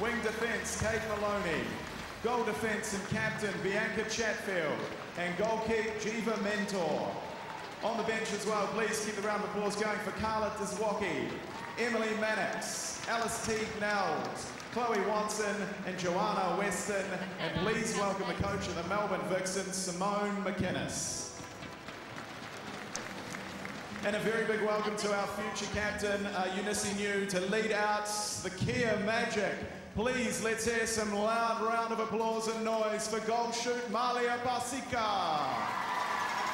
Wing defence, Kate Maloney. Goal defence and captain, Bianca Chatfield. And goal kick, Jiva Mentor. On the bench as well, please keep the round of applause going for Carla Dizwocki, Emily Mannix, Alice Teague Nels, Chloe Watson and Joanna Weston. And please welcome the coach of the Melbourne Vixens, Simone McInnes. And a very big welcome to our future captain, Eunice New, to lead out the Kia Magic. Please, let's hear some loud round of applause and noise for goal shoot, Malia Pasika.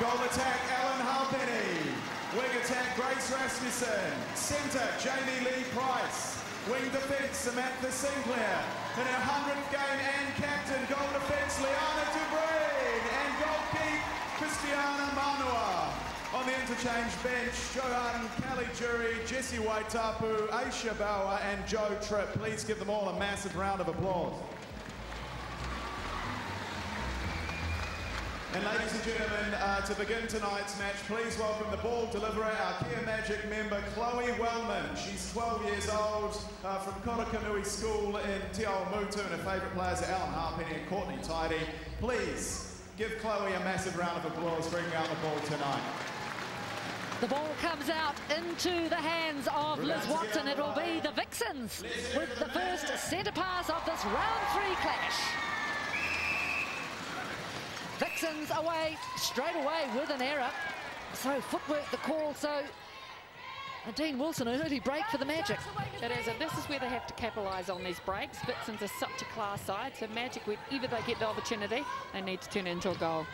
Goal attack, Ellen Halpenny. Wing attack, Grace Rasmussen. Centre, Jamie Lee Price. Wing defence, Samantha Sinclair. In her 100th game and captain, goal defence, Liana Dubreen. And goal keep, Christiana Manua. On the interchange bench, Johan Kelly Jury, Jessie Waitapu, Aisha Bauer and Joe Tripp. Please give them all a massive round of applause. And ladies and gentlemen, to begin tonight's match, please welcome the ball deliverer, our Kia Magic member, Chloe Wellman. She's 12 years old, from Kotakanui School in Te Awamutu, and her favourite players are Alan Harpenny and Courtney Tidy. Please give Chloe a massive round of applause bringing out the ball tonight. The ball comes out into the hands of Liz Watson. It will be the Vixens with the first centre pass of this round 3 clash. Vixens away straight away with an error. So footwork the call. So Dean Wilson, an early break for the Magic. It is, and this is where they have to capitalise on these breaks. Vixens are such a class side, so Magic, whenever they get the opportunity, they need to turn it into a goal.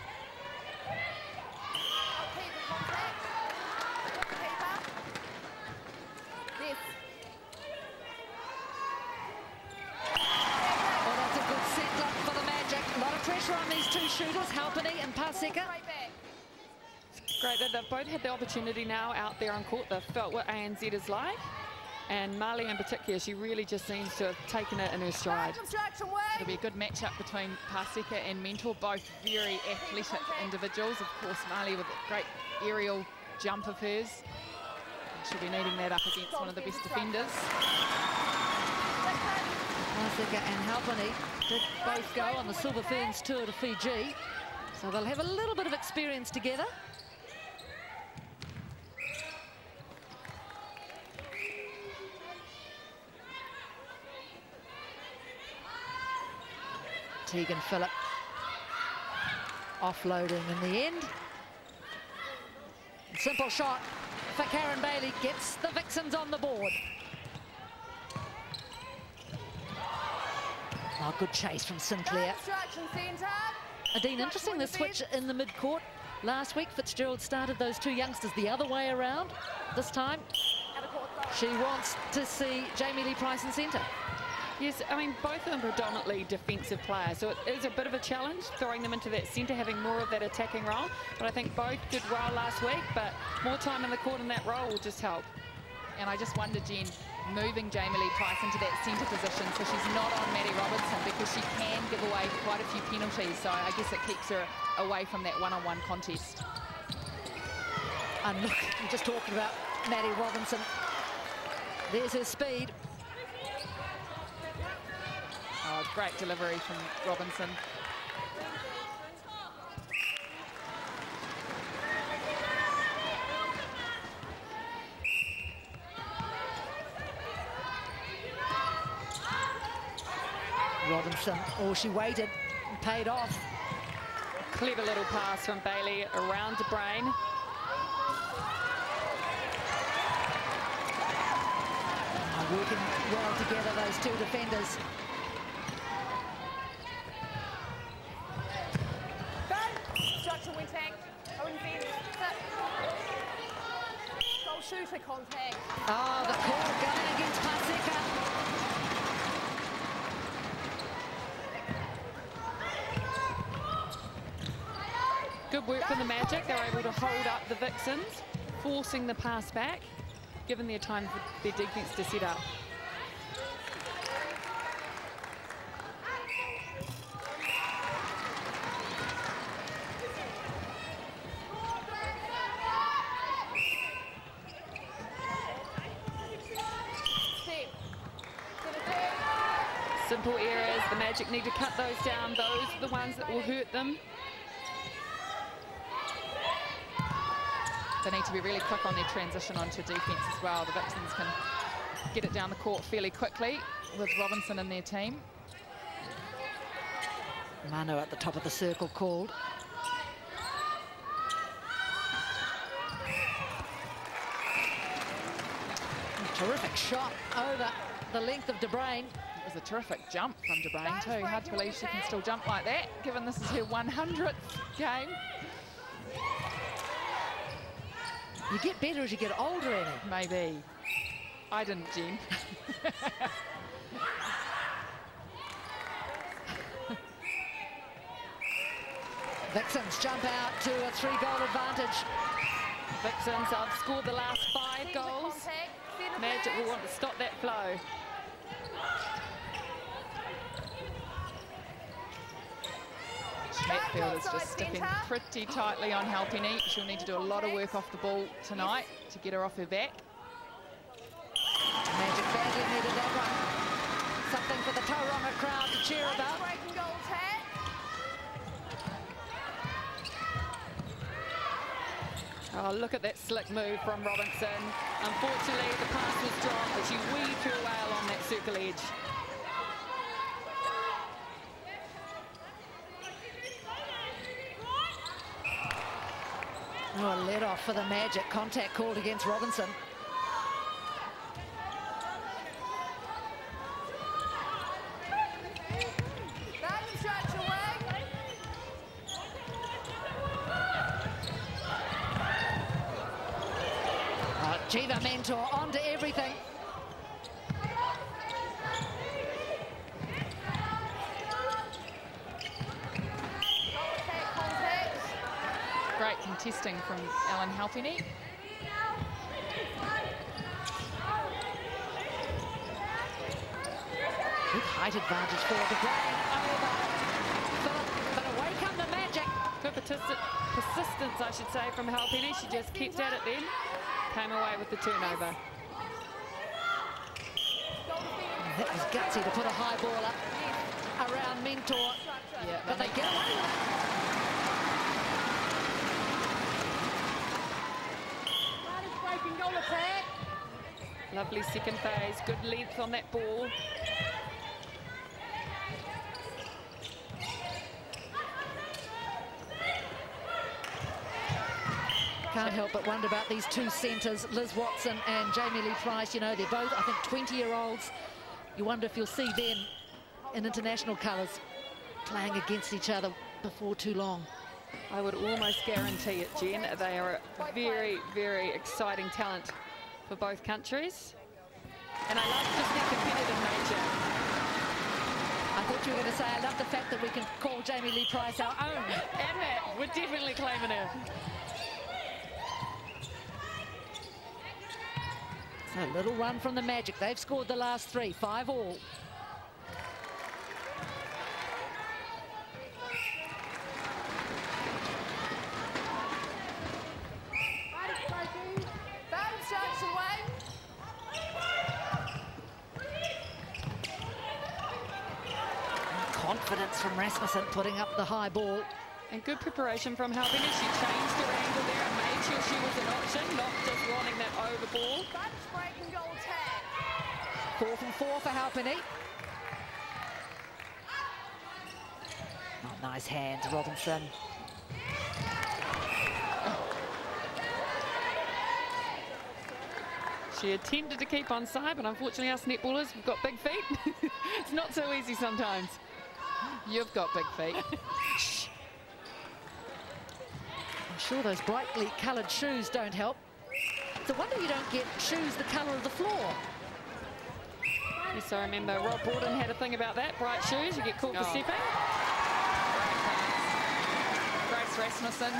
Pressure on these two shooters, Halpenny and Paseka. Great that they've both had the opportunity now out there on court. They've felt what ANZ is like. And Marley in particular, she really just seems to have taken it in her stride. It'll be a good matchup between Paseka and Mentor, both very athletic individuals. Of course, Marley with a great aerial jump of hers. She'll be needing that up against one of the best defenders. Paseka and Halpenny did both go on the Silver Ferns tour to Fiji, so they'll have a little bit of experience together. Tegan Phillip offloading in the end. Simple shot for Karen Bailey, gets the Vixens on the board. Oh, good chase from Sinclair. Dean, interesting the switch in the mid-court. Last week, Fitzgerald started those two youngsters the other way around. This time, she wants to see Jamie Lee Price in centre. Yes, I mean, both of them predominantly defensive players, so it is a bit of a challenge throwing them into that centre, having more of that attacking role. But I think both did well last week, but more time in the court in that role will just help. And I just wonder, Jen, moving Jamie Lee Price into that centre position so she's not on Maddie Robertson, because she can give away quite a few penalties, so I guess it keeps her away from that one-on-one contest. And look, I'm just talking about Maddie Robinson. There's her speed. Oh, great delivery from Robinson. Robinson, oh, she waited and paid off. Clever little pass from Bailey around to Brain. Working well together, those two defenders. Goal shooter contact. Oh, the call going against Paseka. Good work from the Magic. They're able to hold up the Vixens, forcing the pass back, giving their time for their defence to set up. Simple errors, the Magic need to cut those down. Those are the ones that will hurt them. They need to be really quick on their transition onto defence as well. The Vixens can get it down the court fairly quickly with Robinson in their team. Manu at the top of the circle called. Terrific shot over the length of De Bruyn. It was a terrific jump from De Bruyn too. Hard to believe she can still jump like that, given this is her 100th game. You get better as you get older, Annie. Maybe. I didn't, Jen. Vixens jump out to a 3-goal advantage. Vixens have scored the last 5 goals. Magic will want to stop that flow. Hatfield is just sticking pretty tightly on Halpenny. She'll need to do a lot of work off the ball tonight to get her off her back. Magic badly needed that one. Something for the Tauranga crowd to cheer about. Oh, look at that slick move from Robinson. Unfortunately, the pass was dropped, but she weaved her way along that circle edge. Oh, a let off for the Magic. Contact called against Robinson. Jiva Mentor onto everything. Great contesting from Ellen Halpenny. Big height advantage for De Bruyn over. But away come the Magic. Good persistence, I should say, from Halpenny. She just kept at it then. Came away with the turnover. That was gutsy to put a high ball up around Mentor. Yeah, but they get away with it. Lovely second phase, good length on that ball. Can't help but wonder about these two centres, Liz Watson and Jamie Lee Price. You know, they're both, I think, 20-year-olds. You wonder if you'll see them in international colours playing against each other before too long. I would almost guarantee it, Jen. They are a very, very exciting talent for both countries. And I love just their competitive nature. I thought you were going to say, I love the fact that we can call Jamie Lee Price our own. And that, we're definitely claiming her. So a little run from the Magic. They've scored the last 3, 5 all. Confidence from Rasmussen putting up the high ball. And good preparation from Halpenny. She changed her angle there and made sure she was an option, not just wanting that over ball. 4 from 4 for Halpenny. Oh, nice hands, Robinson. She attempted to keep on side, but unfortunately us netballers, we've got big feet. It's not so easy sometimes. You've got big feet. I'm sure those brightly coloured shoes don't help. It's a wonder you don't get shoes the colour of the floor. Yes, I remember Rob Borden had a thing about that. Bright shoes, you get caught for stepping. Grace Rasmussen.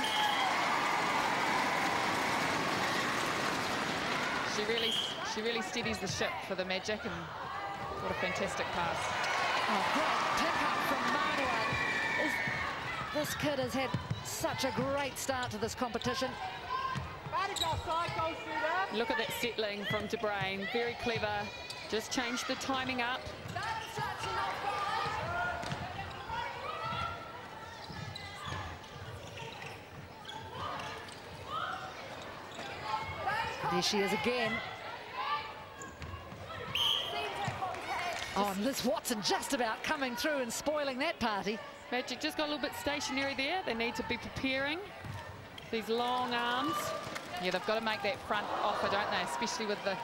She really steadies the ship for the Magic, and what a fantastic pass. Oh, great pick up from Manoa. This kid has had such a great start to this competition. Look at that settling from De Bruyn. Very clever. Just changed the timing up. There she is again. Oh, and Liz Watson just about coming through and spoiling that party. Magic just got a little bit stationary there. They need to be preparing these long arms. Yeah, they've got to make that front offer, don't they? Especially with the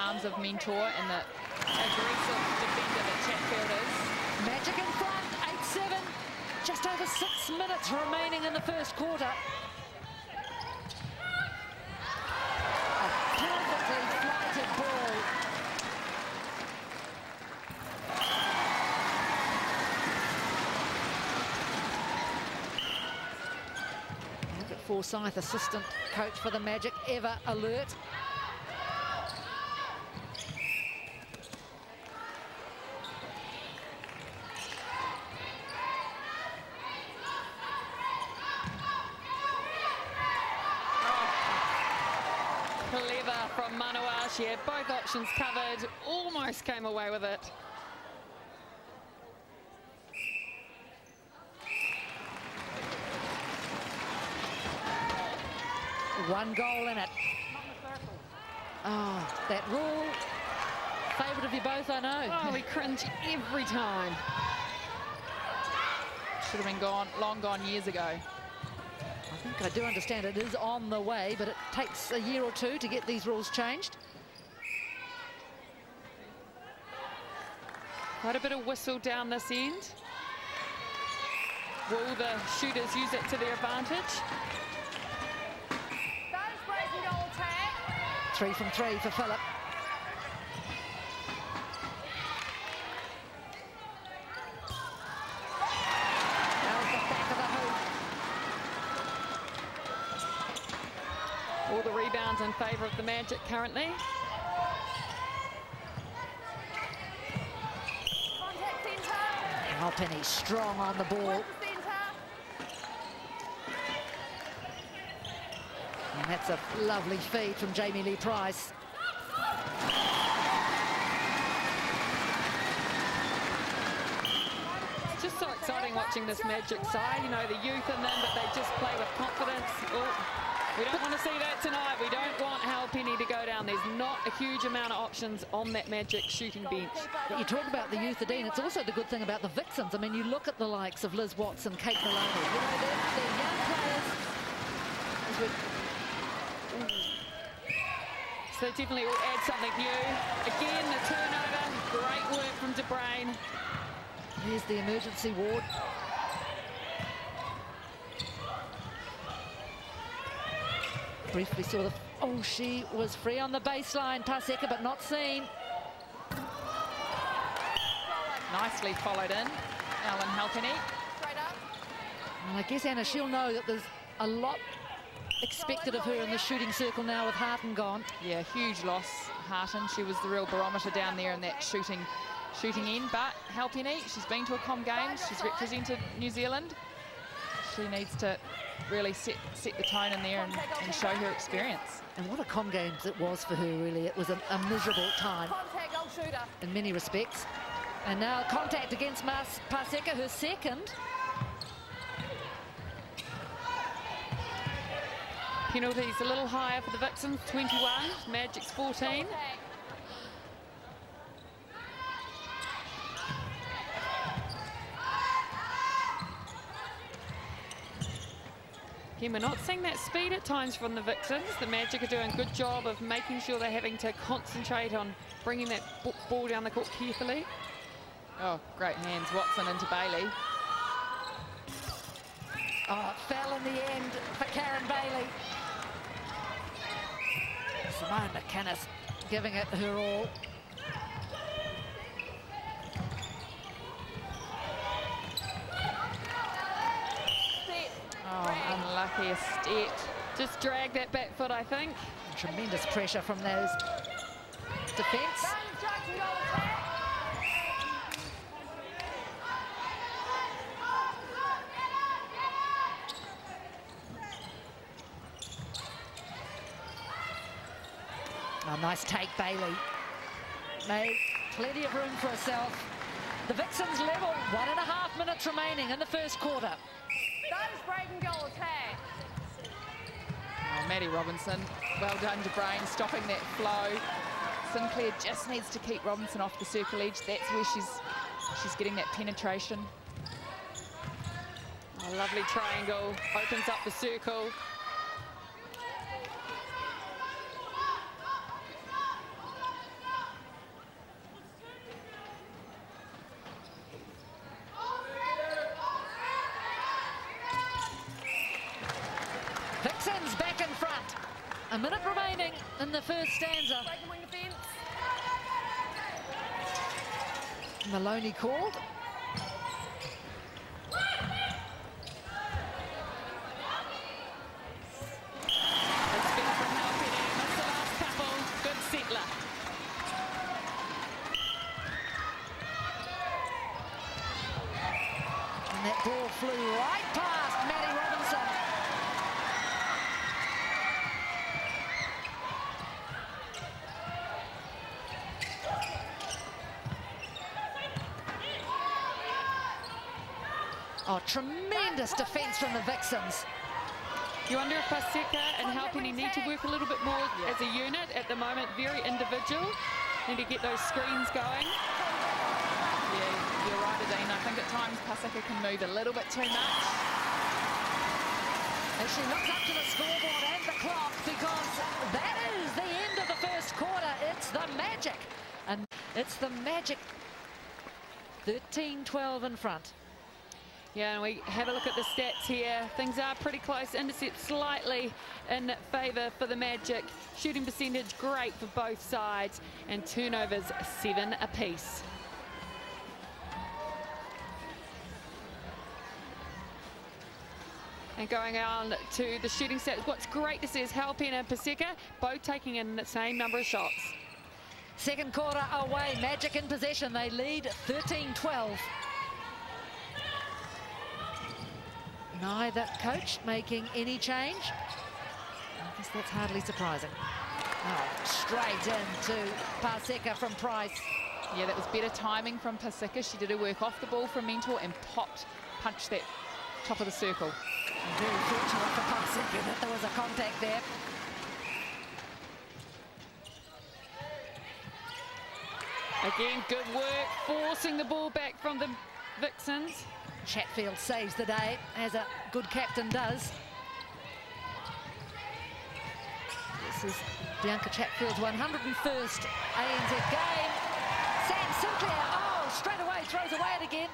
arms of Mentor and the aggressive defender that Chatfield is. Magic in front, 8-7. Just over 6 minutes remaining in the first quarter. A perfectly flighted ball. Look at Forsyth, assistant coach for the Magic, ever alert. Clever from Manawa. She had both options covered, almost came away with it. One goal in it. Oh, that rule. Favourite of you both, I know. Oh, we cringe every time. Should have been gone, long gone years ago. I think I do understand it is on the way, but it takes a year or two to get these rules changed. Quite a bit of whistle down this end. Will the shooters use it to their advantage? 3 from 3 for Phillip. That was the back of the hoop. All the rebounds in favour of the Magic currently. Halpenny strong on the ball. And that's a lovely feed from Jamie Lee Price. It's just so exciting watching this Magic side. You know, the youth in them, but they just play with confidence. Oh, we don't want to see that tonight. We don't want Halpenny to go down. There's not a huge amount of options on that Magic shooting bench. But you talk about the youth, Dean. It's also the good thing about the Vixens. I mean, you look at the likes of Liz Watson, Kate Maloney. You know, they're young players. So they definitely will add something new. Again, the turnover. Great work from De Bruyne. Here's the emergency ward. Briefly saw the... Oh, she was free on the baseline, Paseka, but not seen. Nicely followed in, Ellen Halpenny. And I guess, Anna, she'll know that there's a lot expected of her in the shooting circle now with Harton gone. Yeah, huge loss, Harton. She was the real barometer down there in that shooting end. But Halpenny, she's been to a Com Games. She's represented New Zealand. She needs to really set the tone in there and show her experience. And what a Com Games it was for her, really. It was a miserable time in many respects. And now contact against Paseka, her second. Penalties a little higher for the Vixens, 21, Magic's 14. Again, we're not seeing that speed at times from the Vixens. The Magic are doing a good job of making sure they're having to concentrate on bringing that ball down the court carefully. Oh, great hands, Watson into Bailey. Oh, it fell in the end for Karen Bailey. Simone McInnes giving it her all. Oh, unlucky a step. Just drag that back foot, I think. Tremendous pressure from those defence. Oh, nice take, Bailey. Made plenty of room for herself. The Vixens level, 1.5 minutes remaining in the first quarter. That is breaking goal attack. Oh, Maddie Robinson, well done to Brain, stopping that flow. Sinclair just needs to keep Robinson off the circle edge. That's where she's getting that penetration. Oh, lovely triangle, opens up the circle. Vixens back in front. A minute remaining in the first stanza. Breaking wing defence. Maloney called. It's been from Halpini, missed the last couple, good settler. And that ball flew right past Maddie Robinson. Oh, tremendous defence from the Vixens. You wonder if Paseka and Halpini need to work a little bit more as a unit at the moment, very individual. Need to get those screens going. Yeah, you're right, Adine. I think at times Paseka can move a little bit too much. As she looks up to the scoreboard and the clock, because that is the end of the first quarter. It's the Magic. And it's the Magic. 13-12 in front. Yeah, and we have a look at the stats here. Things are pretty close. Intercept slightly in favour for the Magic. Shooting percentage great for both sides. And turnovers 7 apiece. And going on to the shooting stats, what's great to see is Halpini and Paseka both taking in the same number of shots. Second quarter away, Magic in possession. They lead 13-12. Neither coach making any change. I guess that's hardly surprising. Oh, straight into Paseka from Price. Yeah, that was better timing from Paseka. She did her work off the ball from Mentor and punched that top of the circle. Very fortunate for Paseka that there was a contact there. Again, good work, forcing the ball back from the Vixens. Chatfield saves the day, as a good captain does. This is Bianca Chatfield's 101st ANZ game. Sam Sinclair, oh, straight away throws away it again.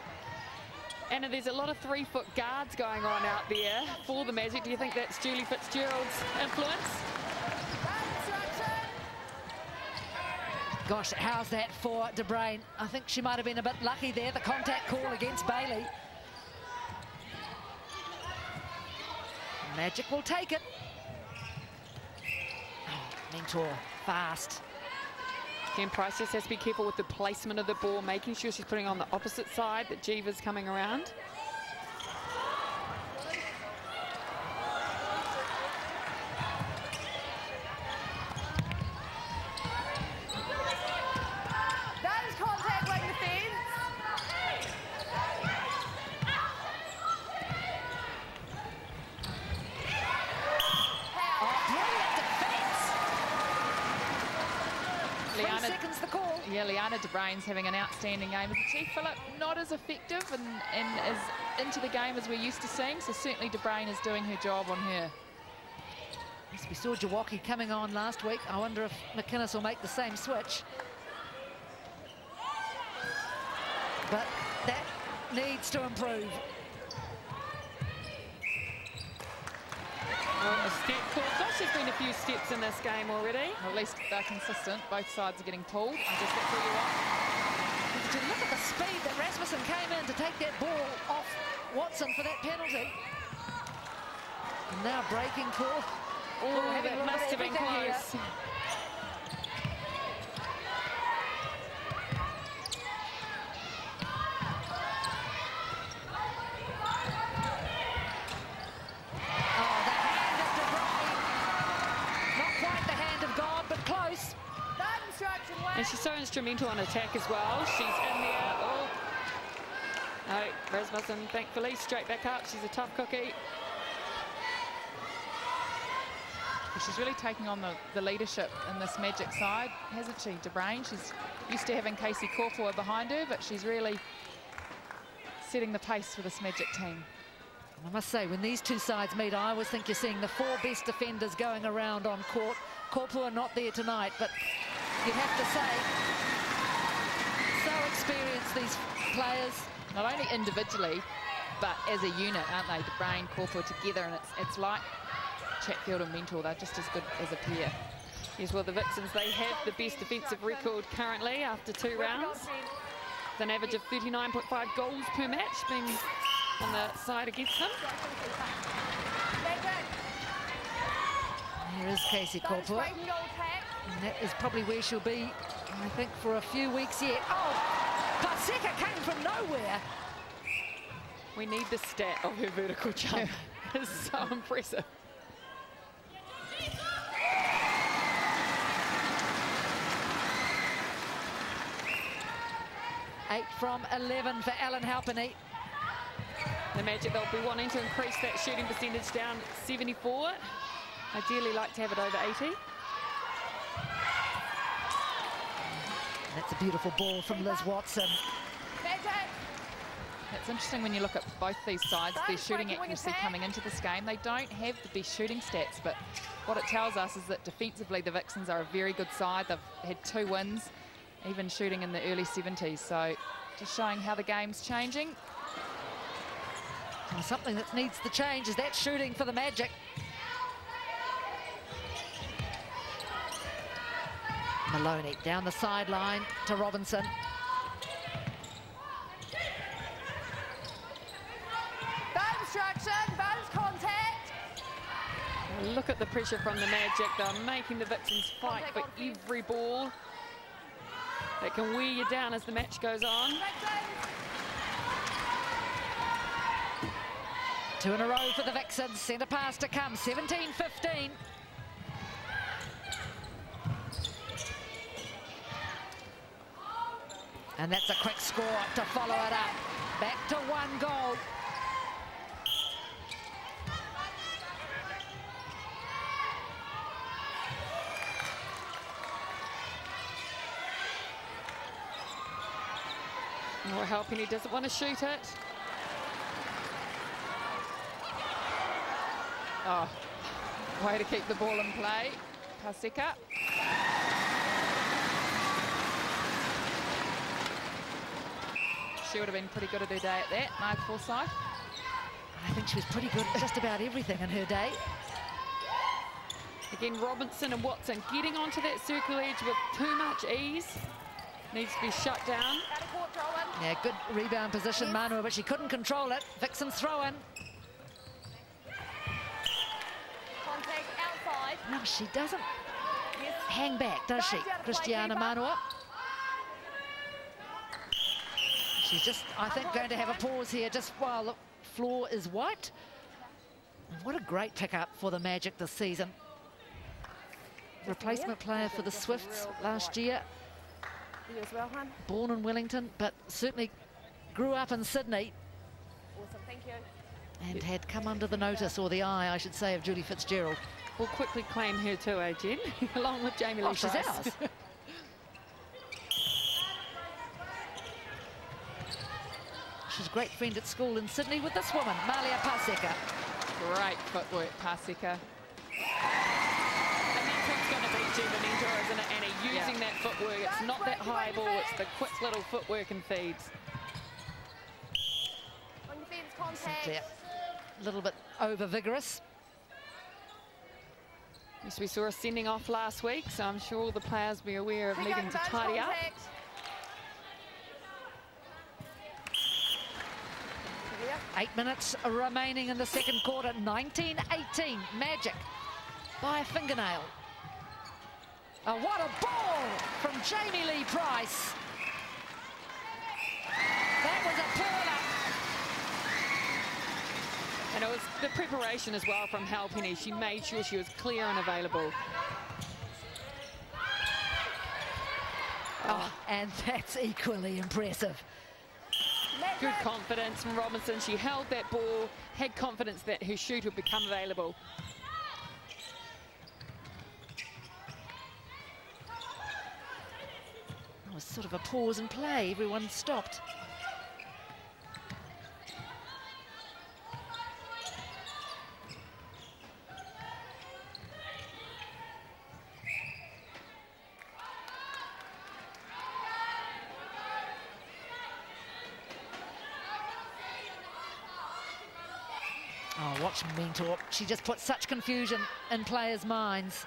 Anna, there's a lot of 3-foot guards going on out there for the Magic. Do you think that's Julie Fitzgerald's influence? Gosh, how's that for De Bruyn? I think she might have been a bit lucky there, the contact call against Bailey. Magic will take it. Oh, Mentor, fast. Again, Price just has to be careful with the placement of the ball, making sure she's putting on the opposite side that Jiva's coming around. That is contact wing defence. Seconds the call. Yeah, Liana De Bruyn's having an outstanding game. As a Chief Phillip, not as effective and as into the game as we're used to seeing, so certainly De Bruyn is doing her job on her. Yes, we saw Jawaki coming on last week. I wonder if McInnes will make the same switch. But that needs to improve. Well, a step call. Gosh, there's been a few steps in this game already. Well, at least they're consistent. Both sides are getting pulled. And just get through you on. Did you look at the speed that Rasmussen came in to take that ball off Watson for that penalty? And now breaking call. Oh, that must have been close. Close. That instruction And she's so instrumental on attack as well. She's in there. Oh, Rasmussen, thankfully, straight back up. She's a tough cookie. She's really taking on the leadership in this Magic side, hasn't she, De Bruyn? She's used to having Casey Corporal behind her, but she's really setting the pace for this Magic team. I must say, when these two sides meet, I always think you're seeing the 4 best defenders going around on court. Corporal are not there tonight, but you'd have to say, so experienced, these players. Not only individually, but as a unit, aren't they? De Bruyn, Corporal together, and it's like Chatfield and Mentor, they're just as good as a pair. Yes, well, the Vixens, they have the best defensive record currently after 2 rounds. With an average of 39.5 goals per match being on the side against them. Here is Casey Corporal. And that is probably where she'll be, I think, for a few weeks yet. Oh! Paseka came from nowhere. We need the stat of her vertical jump. It's so impressive. Eight from 11 for Alan Halpenny. The Magic, they'll be wanting to increase that shooting percentage down 74. Ideally like to have it over 80. That's a beautiful ball from Liz Watson. It's interesting when you look at both these sides, their shooting accuracy coming into this game. They don't have the best shooting stats, but what it tells us is that defensively the Vixens are a very good side. They've had 2 wins, even shooting in the early 70s. So just showing how the game's changing. Well, something that needs to change is that shooting for the Magic. Maloney down the sideline to Robinson. Contact. Look at the pressure from the Magic. They're making the Vixens fight for every ball. That can wear you down as the match goes on. 2 in a row for the Vixens. Centre pass to come. 17-15. And that's a quick score to follow it up. Back to 1 goal. More helping, he doesn't want to shoot it. Oh, way to keep the ball in play. Paseka. She would have been pretty good at her day at that, Mark Forsyth. I think she was pretty good at just about everything in her day. Again, Robinson and Watson getting onto that circle edge with too much ease. Needs to be shut down. Yeah, good rebound position, Manua, but she couldn't control it. Vixens throw in. Contact outside. No, she doesn't hang back, does she, Christiana Manua? She's just, I think, going to have a pause here just while the floor is white. And what a great pickup for the Magic this season. Replacement player for the Swifts last year. You as well, hon. Born in Wellington, but certainly grew up in Sydney. Awesome, thank you. And had come under the notice, or the eye, I should say, of Julie Fitzgerald. We'll quickly claim her too, Jen, along with Jamie Lee Oh, she's Price. ours. She's a great friend at school in Sydney with this woman, Malia Paseka. Great footwork, Paseka. And that's what's going to beat you, the mentor, isn't it, Annie? Using that footwork. It's not that high ball, it's the quick little footwork and feeds. On defense contact. Sinclair, a little bit over-vigorous. Yes, we saw a sending off last week, so I'm sure all the players will be aware of needing to tidy up. 8 minutes remaining in the second quarter. 19-18, Magic by a fingernail. Oh, what a ball from Jamie Lee Price. That was a puller. And it was the preparation as well from Halpenny. She made sure she was clear and available. Oh, and that's equally impressive. Good confidence from Robinson. She held that ball, had confidence that her shoot would become available. It was sort of a pause and play. Everyone stopped. Oh, watch Mentor. She just put such confusion in players' minds.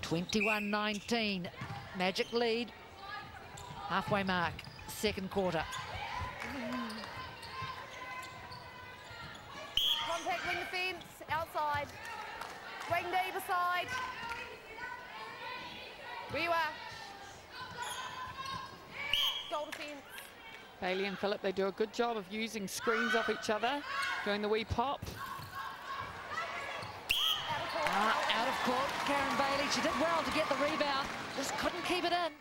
(21-19), Magic lead. Halfway mark, second quarter. Contact wing defence, outside. Wing to either side. Where you are. Goal defence. Bailey and Phillip, they do a good job of using screens off each other, doing the wee pop. Out of court, Karen Bailey. She did well to get the rebound, just couldn't keep it in.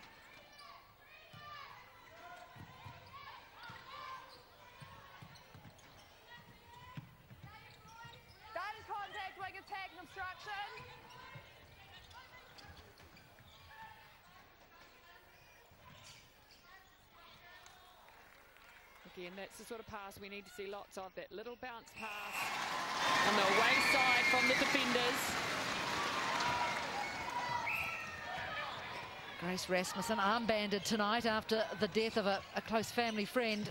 Done contact, wing attack and obstruction. Again, that's the sort of pass we need to see lots of, that little bounce pass on the away side from the defenders. Grace Rasmussen armbanded tonight after the death of a close family friend.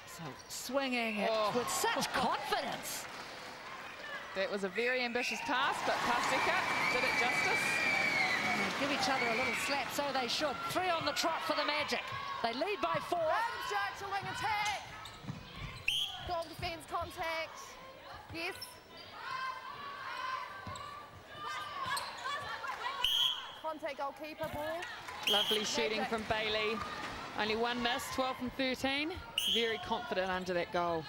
So swinging it with such confidence. That was a very ambitious pass, but Paseka did it justice. Give each other a little slap, so they should. 3 on the trot for the Magic. They lead by 4. Obstruction, wing attack. Goal defence, contact. Yes. Contact goalkeeper ball. Lovely shooting from Bailey. Only one miss, 12 from 13. Very confident under that goal.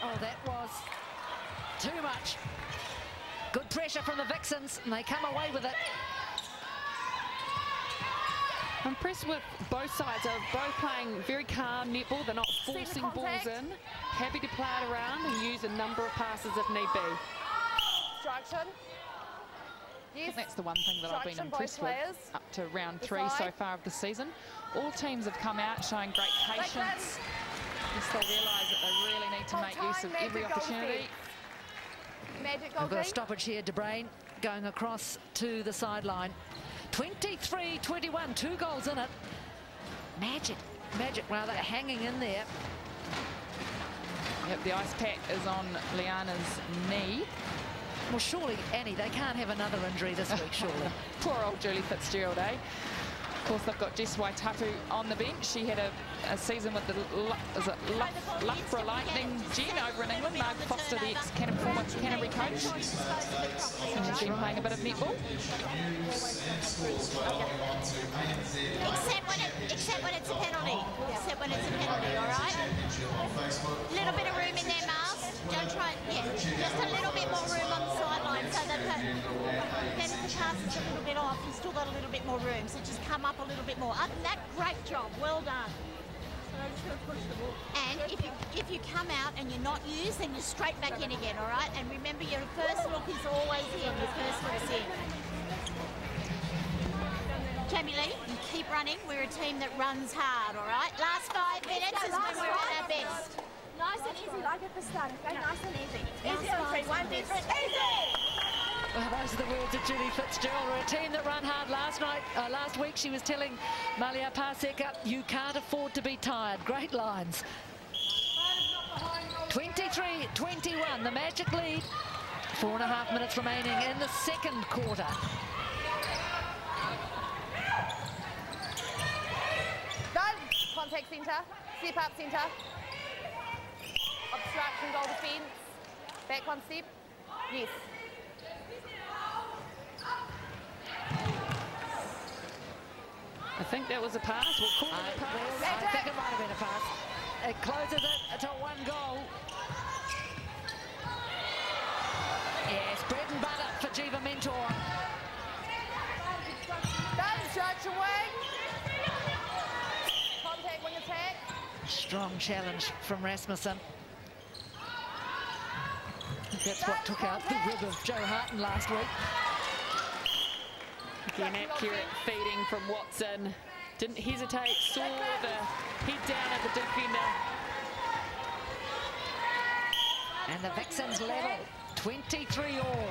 Oh, that was too much. Good pressure from the Vixens, and they come away with it. I'm impressed with both sides. They're both playing very calm netball. They're not forcing balls in. Happy to play it around and use a number of passes if need be. Obstruction. I Yes. think that's the one thing that I've been Obstruction, both impressed with players. up to round The 3 so side. far of the season. All teams have come out showing great patience. Yes, they realise that they really need to make use of every opportunity. Magic We've got a goalkeeper. stoppage here. De Bruyn going across to the sideline. 23-21, 2 goals in it. Magic rather hanging in there. Yep, the ice pack is on Liana's knee. Well, surely, Annie, they can't have another injury this week, surely. Poor old Julie Fitzgerald, eh? Of course, they've got Jess Waitapu on the bench. She had a season with the Loughborough Lightning Gen over in England. Mark Foster, the former Canterbury coach. And she's been playing a bit of netball. Except when it's a penalty. Except when it's a penalty, all right? Little bit of room in there, Miles. Don't try, just a little bit more room on the sideline so that then if the pass is a little bit off, you've still got a little bit more room. So just come up a little bit more. Other than that, great job. Well done. And if you come out and you're not used, then you're straight back in again, all right? And remember, your first look is always in. Your first look's in. Jamie Lee, you keep running. We're a team that runs hard, all right? Last 5 minutes is when we're at our best. Nice and easy, like at the start. Okay, nice and easy. Easy on 3, 1, 2, 3, easy! Well, those are the words of Julie Fitzgerald. We're a team that ran hard last week. She was telling Malia Paseka, you can't afford to be tired. Great lines. 23-21, the Magic lead. 4.5 minutes remaining in the second quarter. Done. Contact centre. Step up centre. Obstruction, goal defence. Back 1 step. Yes. I think that was a pass. We'll call it a pass. I think it might have been a pass. It closes it to 1 goal. Yes, bread and butter for Jiva Mentor. That's stretch away. Contact wing attack. Strong challenge from Rasmussen. I think that's what took out the rib of Joe Harton last week. Again, accurate feeding from Watson. Didn't hesitate, saw the head down at the defender. And the Vixens level, 23 all.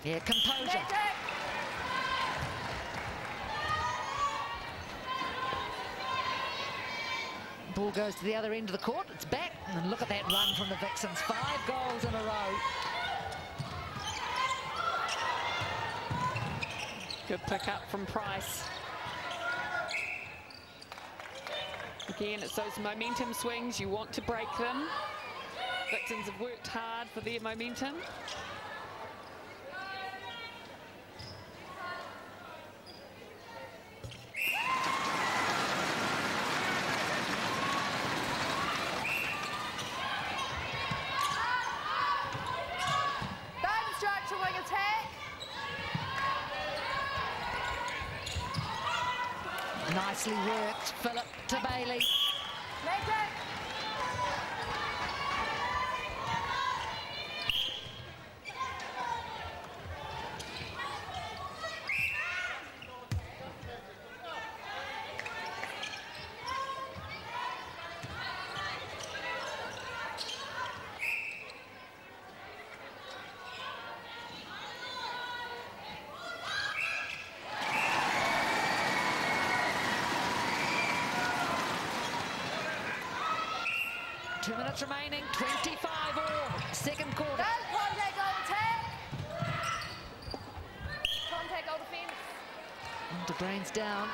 Yeah, composure. Ball goes to the other end of the court. It's back. And look at that run from the Vixens. 5 goals in a row. Good pick up from Price. Again, it's those momentum swings. You want to break them. Vixens have worked hard for their momentum. Nicely worked, Phillip to Bailey. Remaining, 25 all, second quarter. Contact goal attack. Contact goal defense. And De Bruyne's down.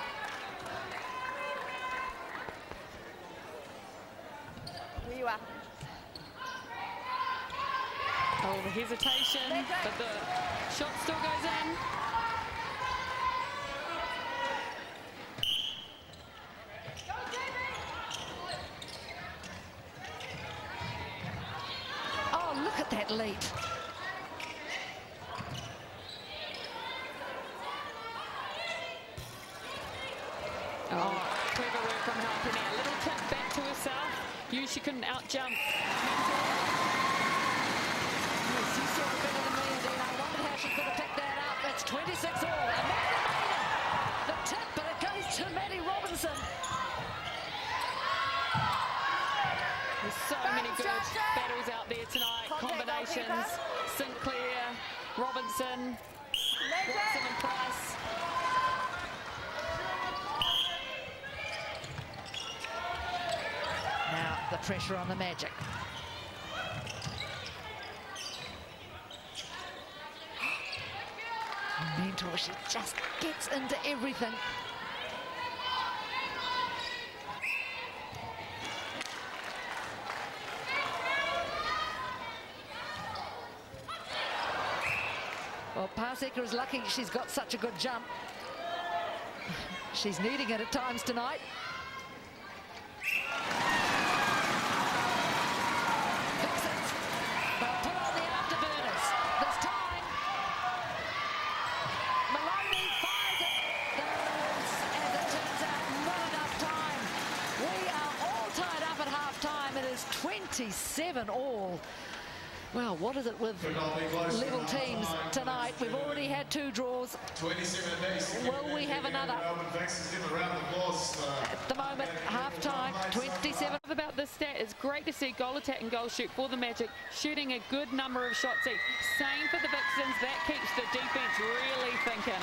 Where you are. Oh, the hesitation, but the shot still goes in. That lead. Oh, clever work from Halpern. A little tip back to herself. She couldn't out-jump. Yes, you saw it better than me, Dean. I wondered how she could have picked that up. That's 26 all. Amanda made it. The tip, but it goes to Maddie Robinson. There's so many good battles out there tonight. Combinations. Sinclair, Robinson, Watson and Price. Now the pressure on the Magic. Mentor, she just gets into everything. Well, Paseka is lucky she's got such a good jump. She's needing it at times tonight. Vixens, they'll put on the afterburners. This time, Maloney fires it. There's, as it turns out, not enough time. We are all tied up at half-time. It is 27 all. Well, what is it with level teams tonight? We've already had 2 draws. 27 apiece. Will we have another? At the moment, half-time, 27. About this stat, it's great to see goal attack and goal shoot for the Magic, shooting a good number of shots each. Same for the Vixens. That keeps the defense really thinking.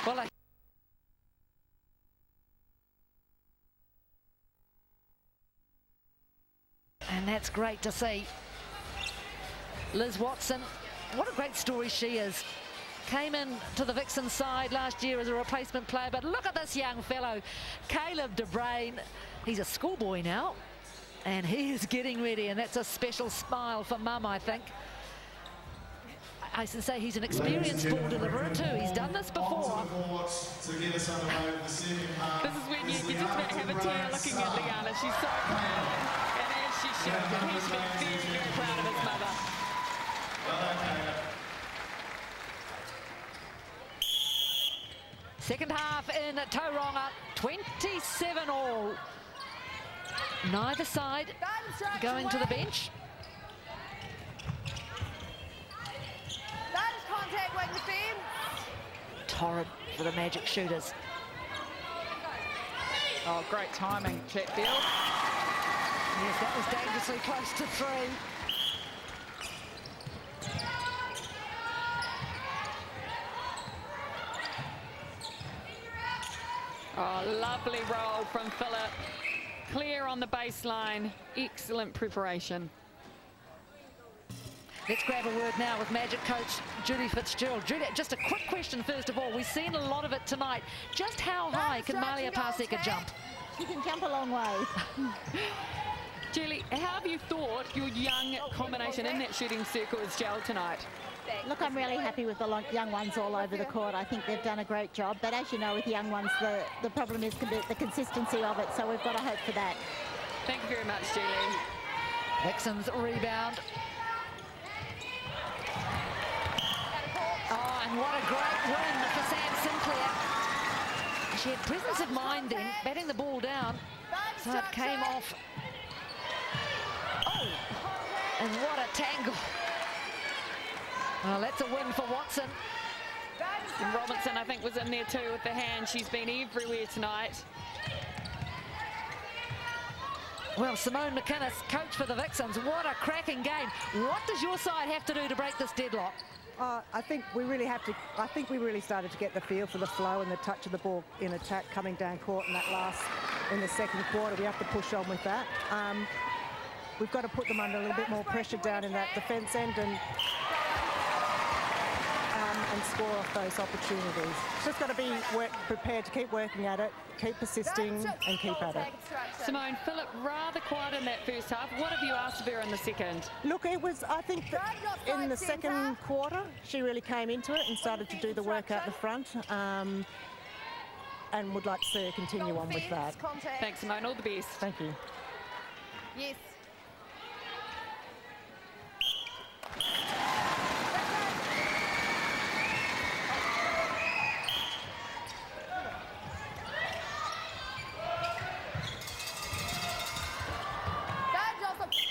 Well, and that's great to see. Liz Watson, what a great story she is. Came in to the Vixen side last year as a replacement player, but look at this young fellow, Caleb De Bruyne. He's a schoolboy now. And he is getting ready, and that's a special smile for Mum, I think. I should say he's an experienced ball deliverer too. He's done this before. This is when you just about have a tear looking at Liana. She's so proud, and as she should, he should be very, very proud of his mother. Second half in Tauranga, 27 all. Neither side going to the bench. Contact wing defence. Torrid for the Magic shooters. Oh, great timing, Chatfield. Yes, that was dangerously close to 3. Oh, lovely roll from Phillip. Clear on the baseline. Excellent preparation. Let's grab a word now with Magic coach Judy Fitzgerald. Judy, just a quick question first of all. We've seen a lot of it tonight. Just how high can Malia Paseka jump? She can jump a long way. Julie, how have you thought your young combination in that shooting circle has gelled tonight? Look, I'm really happy with the young ones all over the court. I think they've done a great job. But as you know, with young ones, the problem is the consistency of it. So we've got to hope for that. Thank you very much, Julie. Vixens rebound. Oh, and what a great win for Sam Sinclair. She had presence of mind then, batting the ball down, so it came off. Oh, and what a tangle. Well, that's a win for Watson. And Robinson, I think, was in there too with the hand. She's been everywhere tonight. Well, Simone McInnes, coach for the Vixens, what a cracking game. What does your side have to do to break this deadlock? I think we really have to. I think we really started to get the feel for the flow and the touch of the ball in attack coming down court in the second quarter. We have to push on with that. We've got to put them under a little bit more pressure down in that defence end and score off those opportunities. Just got to be prepared to keep working at it, keep persisting and keep at it. Simone, Phillip rather quiet in that first half. What have you asked of her in the second? Look, it was, I think that in the second quarter, she really came into it and started to do the work out the front. And would like to see her continue on with that. Thanks, Simone. All the best. Thank you. Yes.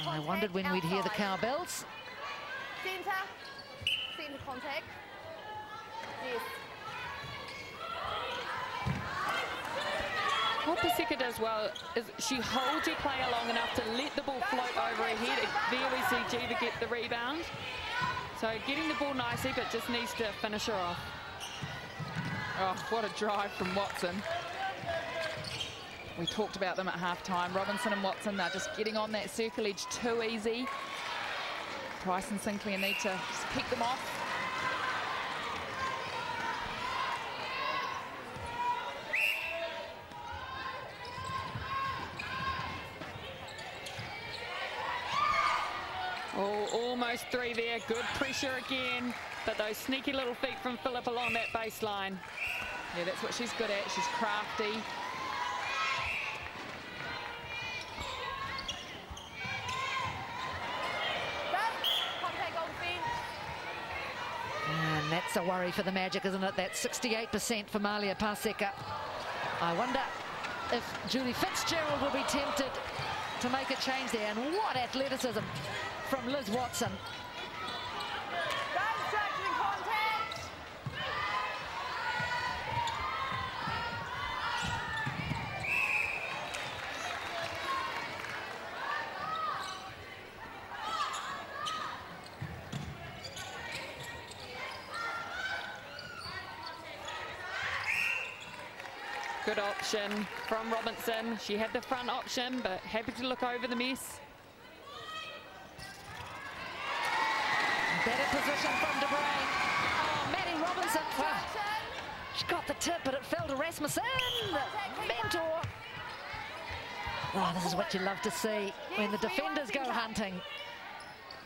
I wondered when we'd hear the cowbells. Centre contact. Yes. What Paseka does well is she holds her player long enough to let the ball float over her head. There we see Jiva get the rebound. So getting the ball nicely, but just needs to finish her off. Oh, what a drive from Watson. We talked about them at halftime. Robinson and Watson, they're just getting on that circle edge too easy. Price and Sinclair need to just keep them off. Oh, almost 3 there. Good pressure again. But those sneaky little feet from Phillip along that baseline. Yeah, that's what she's good at. She's crafty. And that's a worry for the Magic, isn't it? That's 68% for Malia Paseka. I wonder if Julie Fitzgerald will be tempted to make a change there. And what athleticism from Liz Watson. Good option from Robinson. She had the front option, but happy to look over the mess. Better position from De Bruyn. Oh, Maddie Robinson. Well, she got the tip, but it fell to Rasmussen. Mentor. Oh, this is what you love to see when the defenders go hunting.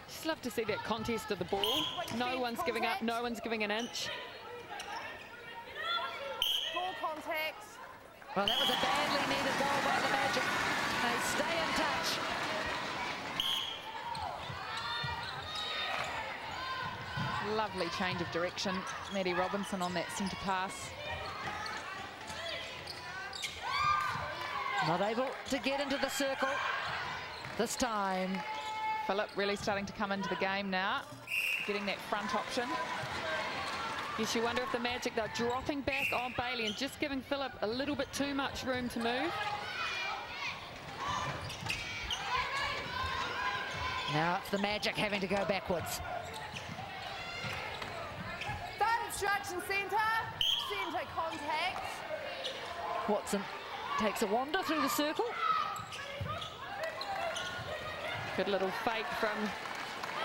Just love to see that contest of the ball. No one's giving up, no one's giving an inch. Ball contact. Well, that was a badly needed goal by the Magic. They stay in touch. Lovely change of direction. Maddie Robinson on that centre pass. Not able to get into the circle this time. Phillip really starting to come into the game now, getting that front option. Yes, you wonder if the Magic, they're dropping back on Bailey and just giving Phillip a little bit too much room to move. Now it's the Magic having to go backwards. Third obstruction centre. Centre contact. Watson takes a wander through the circle. Good little fake from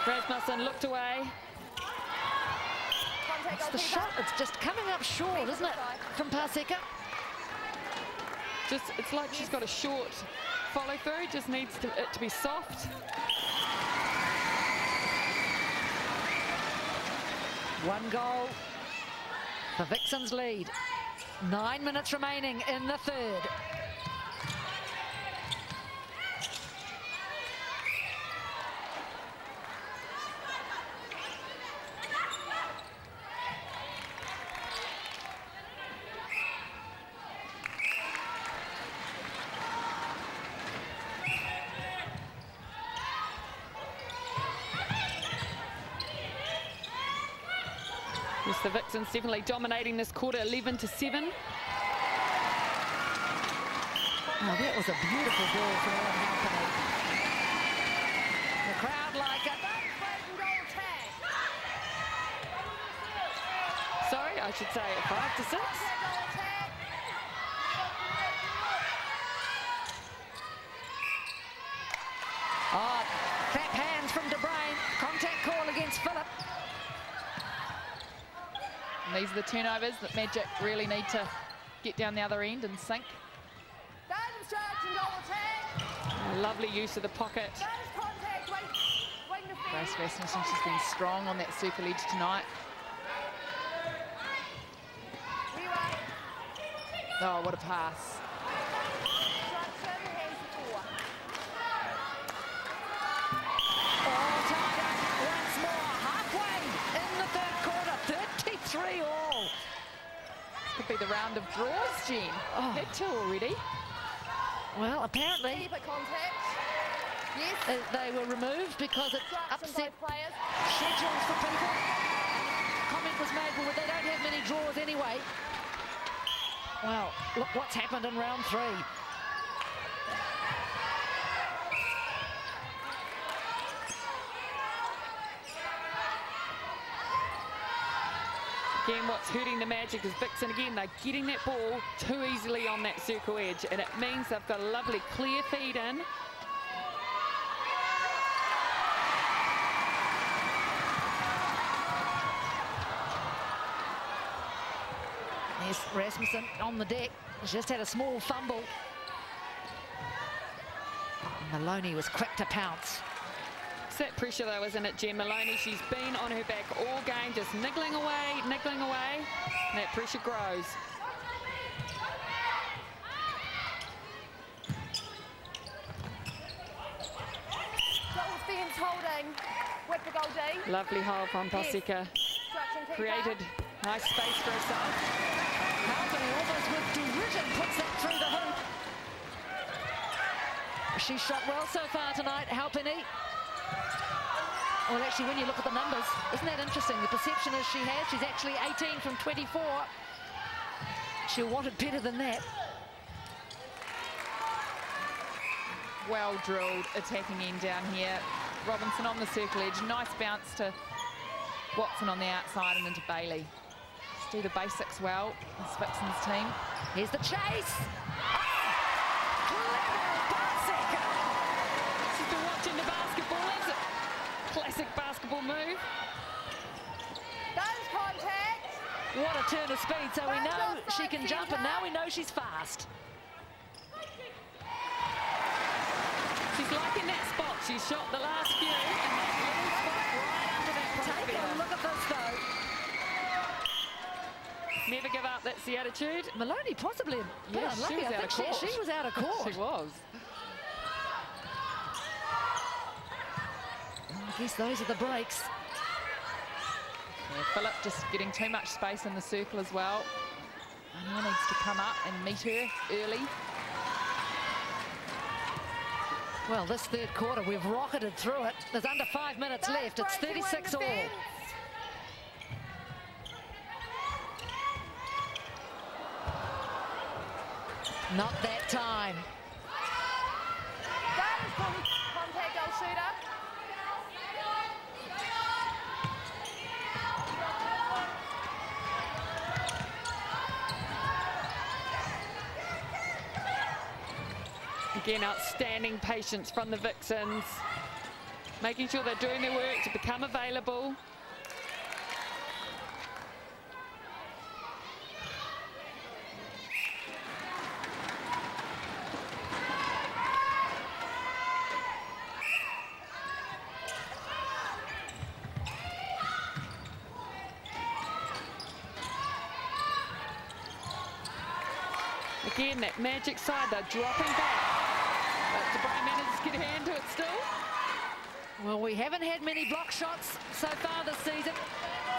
Rasmussen, looked away. It's the shot, it's just coming up short, isn't it, from Paseka? Just, it's like she's got a short follow through, just needs it to be soft. One goal for Vixens' lead. 9 minutes remaining in the third. Yes, the Vixens definitely dominating this quarter, 11-7. Oh, that was a beautiful ball from Ellen Halpenny. The crowd like it. Sorry, I should say 5-6. Oh, clap hands from De Bruyne. Contact call against Phillip. And these are the turnovers that Magic really need to get down the other end and sink. Lovely use of the pocket. Grace Rasmussen, she's been strong on that circle edge tonight. Oh, what a pass. All tied up once more, halfway in the third quarter, 33 all. This could be the round of draws, Jen. Oh. Had two already. Well, apparently Keeper contact. Yes. they were removed because it upset players. schedules for people. Comment was made, well, they don't have many draws anyway. Well, look what's happened in round 3. Again, what's hurting the Magic is Vixen again. They're getting that ball too easily on that circle edge, and it means they've got a lovely clear feed in. There's Rasmussen on the deck. He's just had a small fumble. Maloney was quick to pounce. It's that pressure though, isn't it, Jen? Maloney, she's been on her back all game, just niggling away, and that pressure grows. Goal defence holding with the goal D. Lovely hole from Paseka. Created nice space for herself. Halpenny almost with derision puts that through the hoop. She shot well so far tonight, Halpenny. Well, actually, when you look at the numbers, isn't that interesting? The perception is she's actually 18 from 24. She'll want it better than that. Well drilled attacking end down here. Robinson on the circle edge. Nice bounce to Watson on the outside and into Bailey. Just do the basics well, this Vixens team. Here's the chase. She's been watching the basketball. It's a classic basketball move. Those contact. What a turn of speed. So we know she can jump, and now we know she's fast. She's liking that spot. She shot the last few in that little spot right under that front Take a feather. look at this, though. Never give up, that's the attitude. Maloney possibly a bit Yeah, unlucky. she was I out of think court. she was out of court. She was. I guess those are the breaks. Yeah, Phillip just getting too much space in the circle as well. Ania needs to come up and meet her early. Well, this third quarter, we've rocketed through it. There's under 5 minutes left. It's 36 all. Not that time. That is contact goal shooter. Again, outstanding patience from the Vixens. Making sure they're doing their work to become available. Again, that magic side, they're dropping back. But DeBray manages to get a hand to it still. Well, we haven't had many block shots so far this season,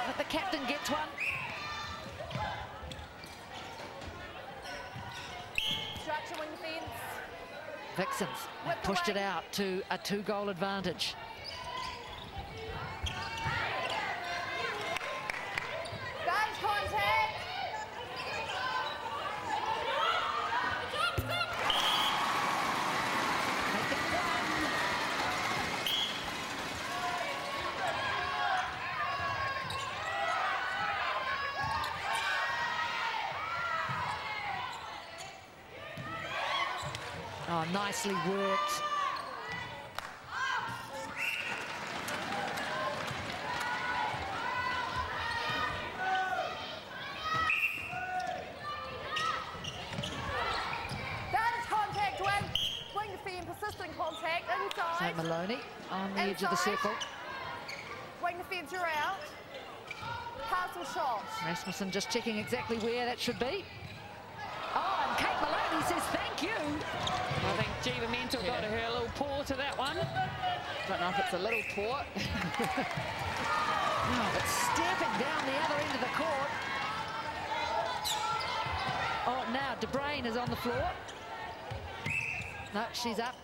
but the captain gets one. Structure wing defence. Vixens have pushed it out to a 2-goal advantage. That is contact. Oh, nicely worked. That is contact wing. Wing defence, persistent contact inside. So Maloney on the edge of the Inside. circle. Wing defence, you're out. Pass or shot. Rasmussen just checking exactly where that should be. Oh, and Kate Maloney says thank you. I think Jiva Mentor got her a little paw to that one. Don't know if it's a little paw. Oh, but stepping down the other end of the court. Oh, now De Bruyne is on the floor. No, she's up.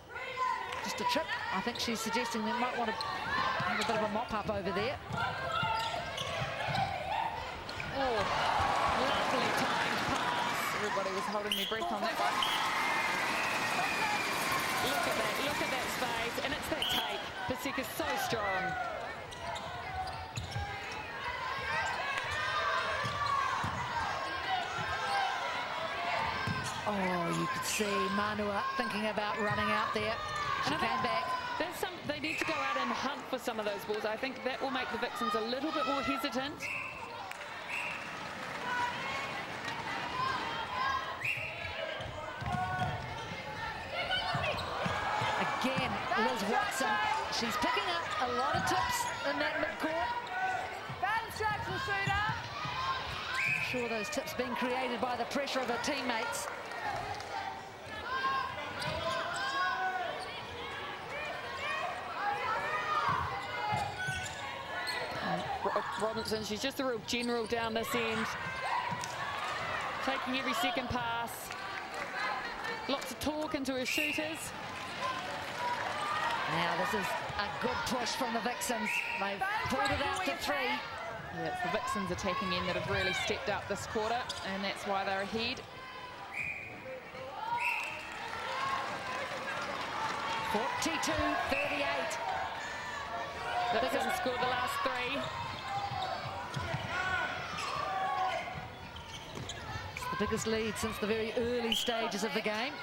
Just a trip. I think she's suggesting they might want to have a bit of a mop-up over there. Oh, lovely timed pass. Everybody was holding their breath on that one. Look at that space, and it's that take. Paseka's so strong. Oh, you could see Manua thinking about running out there. She And I came think back. they need to go out and hunt for some of those balls. I think that will make the Vixens a little bit more hesitant. Again, Liz Watson. She's picking up a lot of tips in that midcourt. That instruction shooter. Sure, those tips being created by the pressure of her teammates. Robinson, she's just a real general down this end. Taking every second pass. Lots of torque into her shooters. Now this is a good push from the Vixens. They've pulled it out to 3. Yeah, it's the Vixens attacking end that have really stepped up this quarter, and that's why they're ahead. 42-38. The Vixens scored the last 3. It's the biggest lead since the very early stages of the game.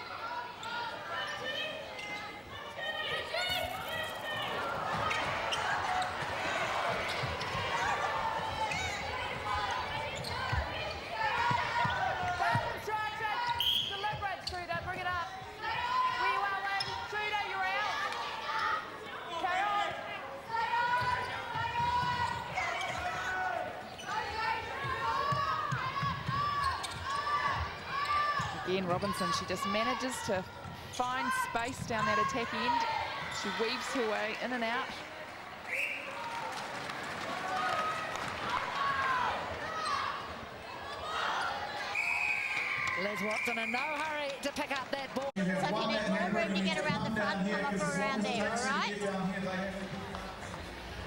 Again, Robinson, she just manages to find space down that attack end. She weaves her way in and out. Les Watson in no hurry to pick up that ball. So if you need more room to get around the front, come up around there, all right?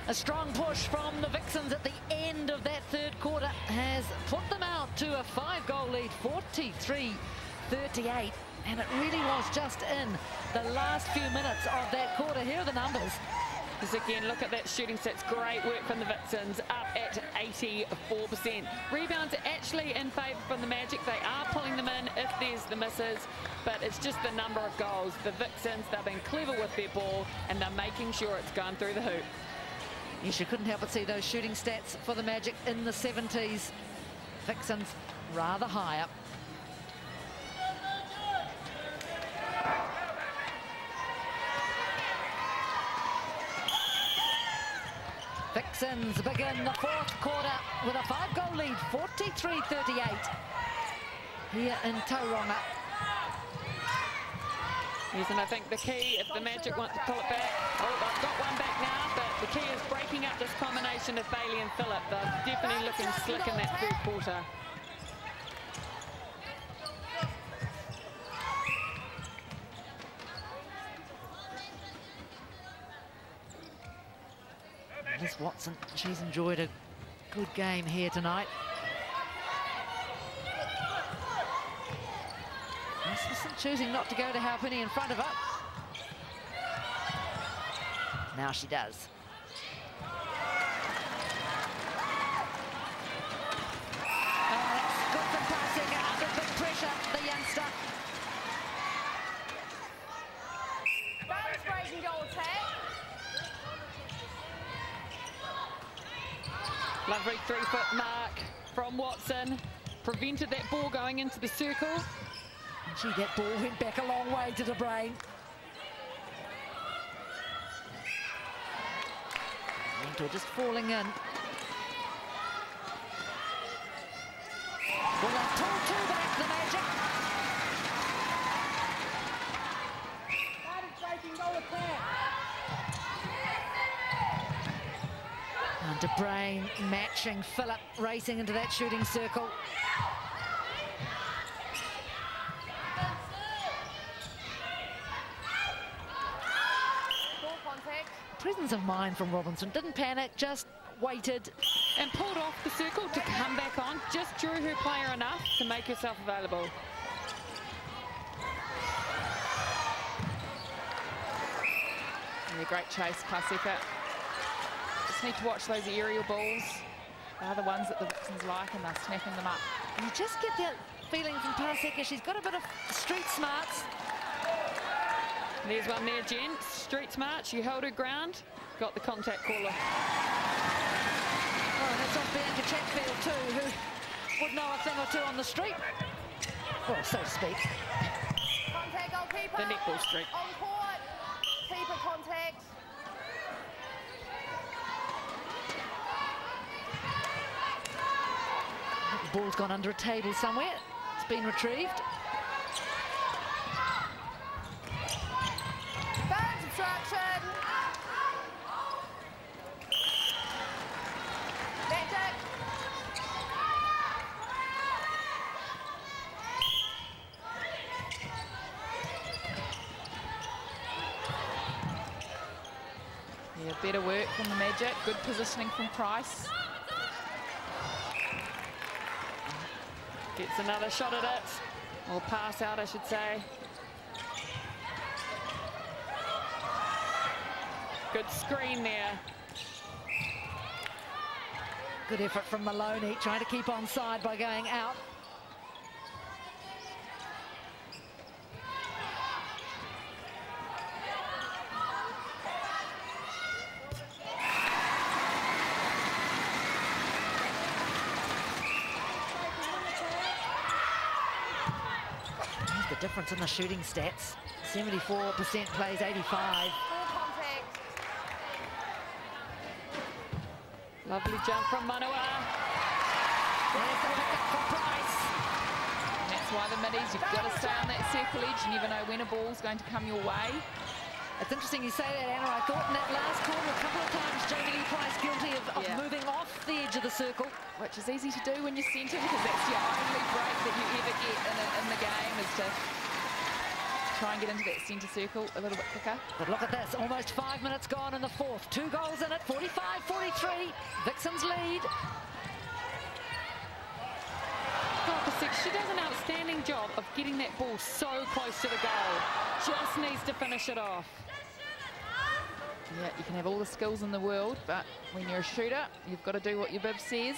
A strong push from the Vixens at the end of that third quarter has put them out to a 5-goal lead, 43-38. And it really was just in the last few minutes of that quarter. Here are the numbers. Because again, look at that shooting stats. Great work from the Vixens, up at 84%. Rebounds are actually in favour from the Magic. They are pulling them in if there's the misses, but it's just the number of goals. The Vixens, they've been clever with their ball, and they're making sure it's going through the hoop. Yes, you couldn't help but see those shooting stats for the Magic in the 70s. Vixens rather higher. Vixens begin the fourth quarter with a 5-goal lead, 43-38 here in Tauranga. Yes, and I think the key, if the Magic want to pull it back, oh, they've got one back now, but the key is breaking up this combination of Bailey and Phillip. They're definitely looking slick in that third quarter. Liz Watson, she's enjoyed a good game here tonight. Rasmussen choosing not to go to Halfpenny in front of her. Now she does. Oh, that's good from passing under big pressure, the youngster. That's breaking goal attack. Lovely 3-foot mark from Watson. Prevented that ball going into the circle. Gee, that ball went back a long way to the brain. Mentor just falling in. Well, they've pulled two back, the Magic. And De Bruyne matching Phillip, racing into that shooting circle. Presence of mind from Robinson, didn't panic, just waited. And pulled off the circle to come back on. Just drew her player enough to make herself available. Yeah, great chase, Paseka. Just need to watch those aerial balls. They're the ones that the Vixens like, and they're snapping them up. You just get that feeling from Paseka. She's got a bit of street smarts. There's one there, Jen. Street smart. She held her ground. Got the contact caller. Oh, and that's off Bianca Chatfield too, who would know a thing or two on the street. Well, so to speak. Contact goalkeeper. The netball street. On court. Keeper contact. The ball's gone under a table somewhere. It's been retrieved. Bad obstruction. Magic. Yeah, better work from the Magic. Good positioning from Price. Gets another shot at it. Or pass out, I should say. Good screen there. Good effort from Maloney, trying to keep on side by going out. There's the difference in the shooting stats. 74% plays 85. Lovely jump from Manawa. There's the pick up for Price. And that's That's why the middies, you've got to stay on that circle edge. You never know when a ball's going to come your way. It's interesting you say that, Anna. I thought in that last corner a couple of times Jamie Lee Price guilty of moving off the edge of the circle. Which is easy to do when you're centre, because that's your only break that you ever get in the game, is to try and get into that centre circle a little bit quicker. But look at this, almost 5 minutes gone in the fourth. 2 goals in it, 45-43. Vixens lead. She does an outstanding job of getting that ball so close to the goal. Just needs to finish it off. Yeah, you can have all the skills in the world, but when you're a shooter, you've got to do what your bib says.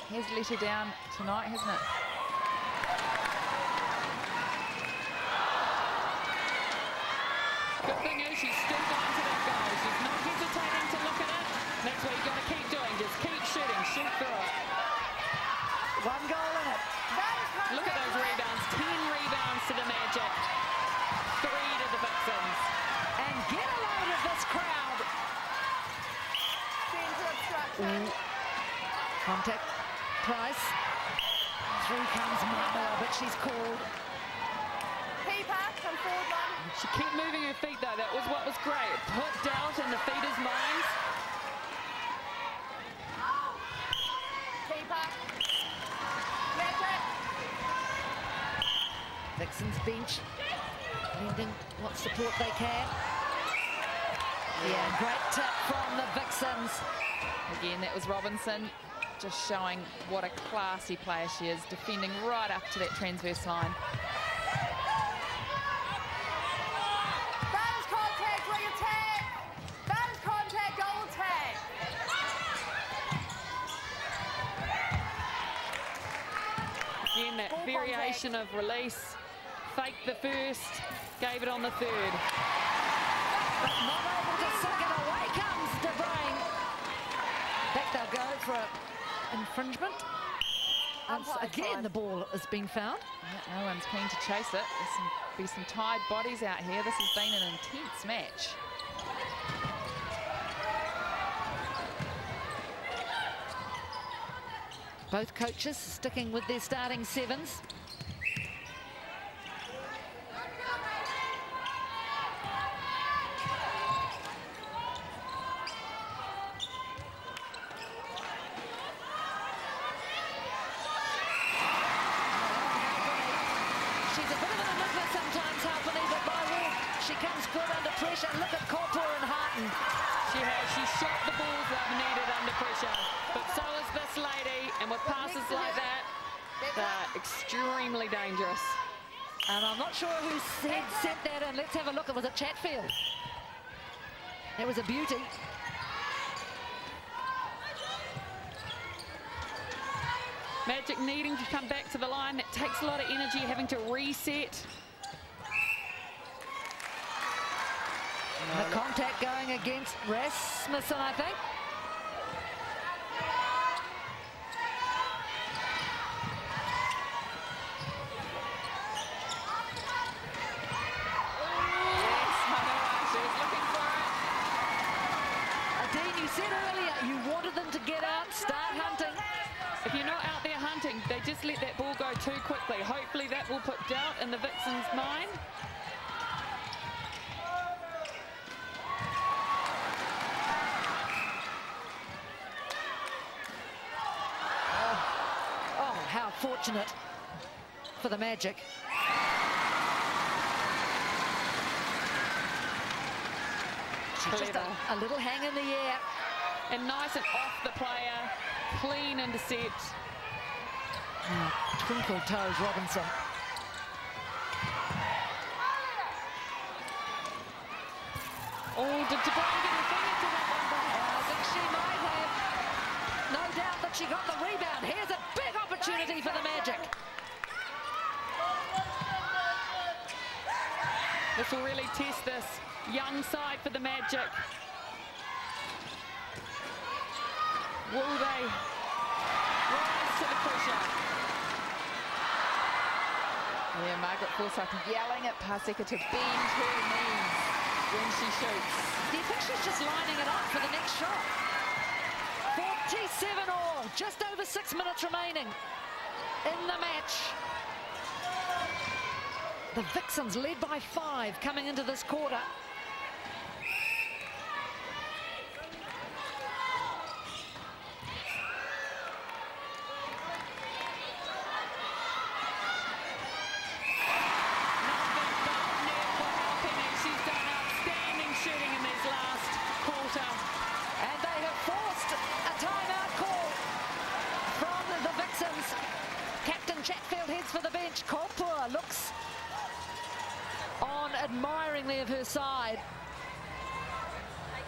Has let her down tonight, hasn't it? Good thing is she's still going to that goal. She's not hesitating to look at it. That's what you've got to keep doing. Just keep shooting. Shoot through it. 1 goal in it. Look at those rebounds. 10 rebounds to the Magic. 3 to the Vixens. And get a load of this crowd. Contact. Price. Through comes Marlowe, but she's called. Keeper, come forward one. She kept moving her feet, though. That was what was great. It put doubt in the feeders' minds. Keeper. Magic. Vixens bench. Lending what support they can. Yeah, great tip from the Vixens. Again, that was Robinson, just showing what a classy player she is, defending right up to that transverse line. That is contact, re-attack. That is contact, goal attack. Again, that Ball variation of release. Faked the first, gave it on the third. But not able to suck it away comes De Bruyne. Back they'll go for an infringement. Once again, the ball has been found. Yeah, no one's keen to chase it. There's be some tired bodies out here. This has been an intense match. Both coaches sticking with their starting sevens. Pressure. Look at Corporal and Harton. She has. She shot the balls that needed under pressure. But so is this lady. And with passes like that, they're extremely dangerous. And I'm not sure who sent that in. Let's have a look. It was a Chatfield. It was a beauty. Magic needing to come back to the line. That takes a lot of energy, having to reset. The contact going against Rasmussen, I think. Yes, she was looking for it. Dean, you said earlier you wanted them to get out, start hunting. If you're not out there hunting, they just let that ball go too quickly. Hopefully that will put doubt in the Vixens' mind. How fortunate for the Magic. Just a little hang in the air. And nice and off the player. Clean intercept. Twinkle toes Robinson. Oh, did De Bruyne get her finger to that one? I think she might have. No doubt that she got the rebound. Here's a big opportunity for the Magic. This will really test this young side for the Magic. Will they rise to the pressure? Yeah, Margaret Forsyth yelling at Paseka to bend her knees when she shoots. Do you think she's just lining it up for the next shot? 47 all, just over 6 minutes remaining in the match. The Vixens led by 5 coming into this quarter. Looks on admiringly of her side,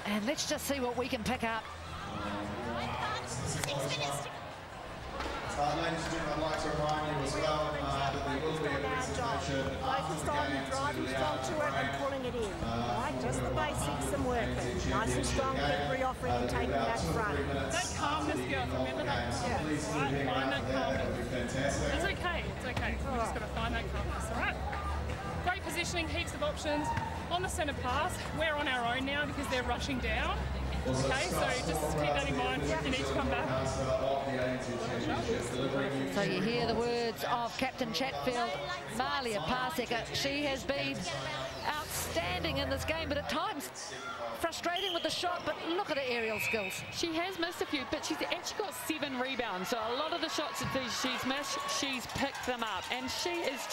and let's just see what we can pick up. Ladies and gentlemen, I'd like to remind you as well that there will be a presentation focused on driving strong to it and pulling it in. Right, just the basics and working. Nice and strong, keep re-offering and taking that front. That calmness, girls, remember that? Yeah. Right, find that calmness. It's okay, it's okay. We've just got to find that calmness, all right? Great positioning, heaps of options. On the centre pass, we're on our own now because they're rushing down. Okay, so just keep that in mind if you need to come back. So you hear the words of Captain Chatfield, Malia Paseka. She has been outstanding in this game, but at times frustrating with the shot, but look at her aerial skills. She has missed a few, but she's actually got 7 rebounds. So a lot of the shots that she's missed, she's picked them up. And she's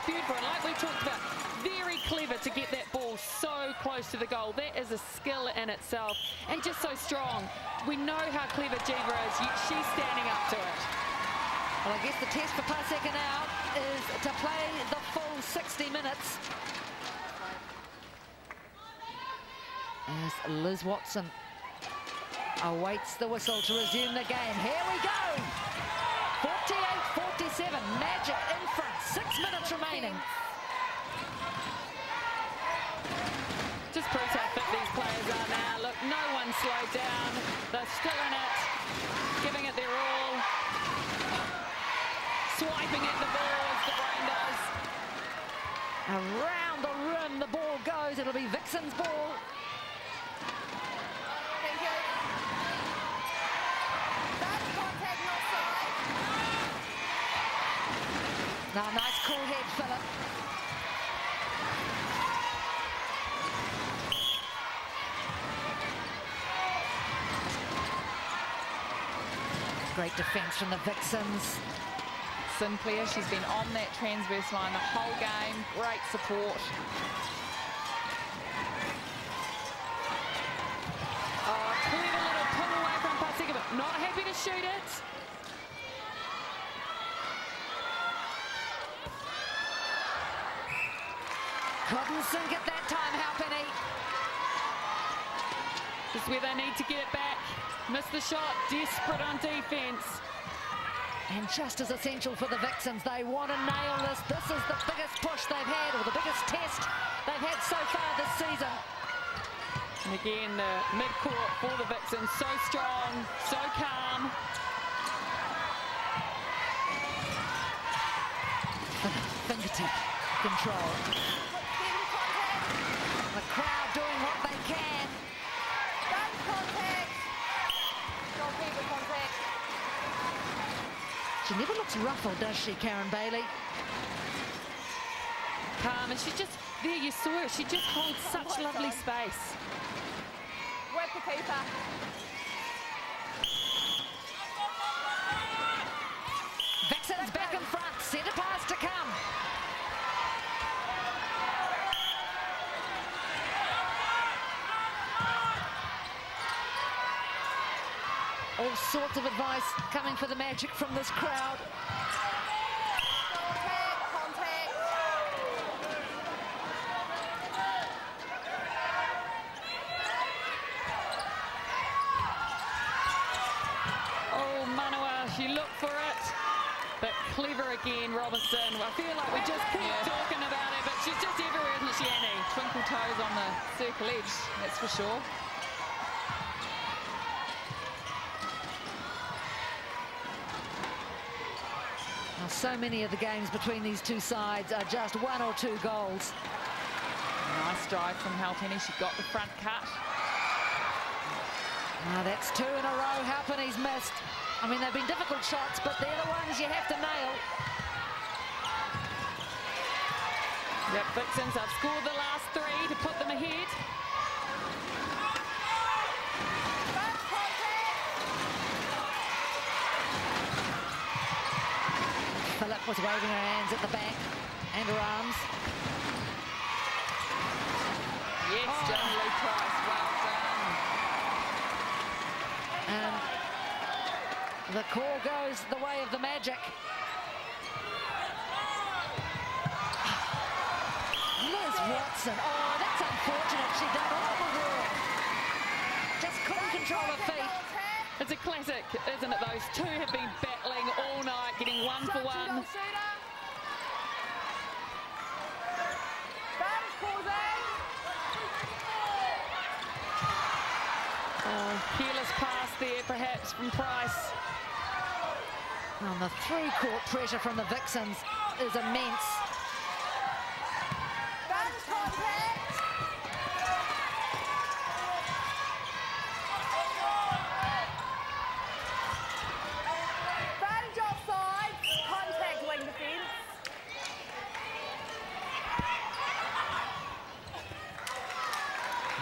beautiful. And like we talked about, very clever to get that ball so close to the goal. That is a skill in itself. And just so strong. We know how clever Jiva is. She's standing up to it. Well, I guess the test for Paseka now is to play the full 60 minutes. As Liz Watson awaits the whistle to resume the game. Here we go. 48-47, Magic in front, 6 minutes remaining. Just proves how fit these players are now. Look, no one slowed down. They're still in it, giving it their all. Swiping at the ball as the brain does. Around the rim the ball goes. It'll be Vixen's ball. Thank you. That's contact, not side. Now, nice cool head, Phillip. Great defence from the Vixens. Sinclair, she's been on that transverse line the whole game. Great support. Oh, clever little pull away from Paseka, but not happy to shoot it. Couldn't sink it that time, Halpenny. This is where they need to get it back. Missed the shot, desperate on defence. And just as essential for the Vixens, they want to nail this. This is the biggest push they've had, or the biggest test they've had so far this season. And again, the mid-court for the Vixens, so strong, so calm. Fingertip control. The crowd doing what they can. That's contact. Don't keep it contact. She never looks ruffled, does she, Karen Bailey? Calm, and she just, there you saw her, she just holds such lovely space. Work the keeper. Vixen's back in front, centre pass to come. All sorts of advice coming for the Magic from this crowd. Contact. Oh, Manawa, she looked for it, but clever again, Robinson. I feel like we just keep talking about it, but she's just everywhere, isn't she, Annie? Twinkle toes on the circle edge, that's for sure. Now, so many of the games between these two sides are just 1 or 2 goals. Nice drive from Halpenny. She got the front cut. Now, that's 2 in a row Halpenny's missed. I mean, they've been difficult shots, but they're the ones you have to nail. Yep, Vixens have scored the last 3 to put them ahead. Phillip was waving her hands at the back and her arms. Yes, Jamie Lee Price, well done. And the call goes the way of the Magic. Liz Watson, oh, that's unfortunate. She done all the work. Just couldn't control her feet. It's a classic, isn't it? Those two have been battling all night, getting 1 for 1. Oh, careless pass there, perhaps, from Price. And the through-court pressure from the Vixens is immense.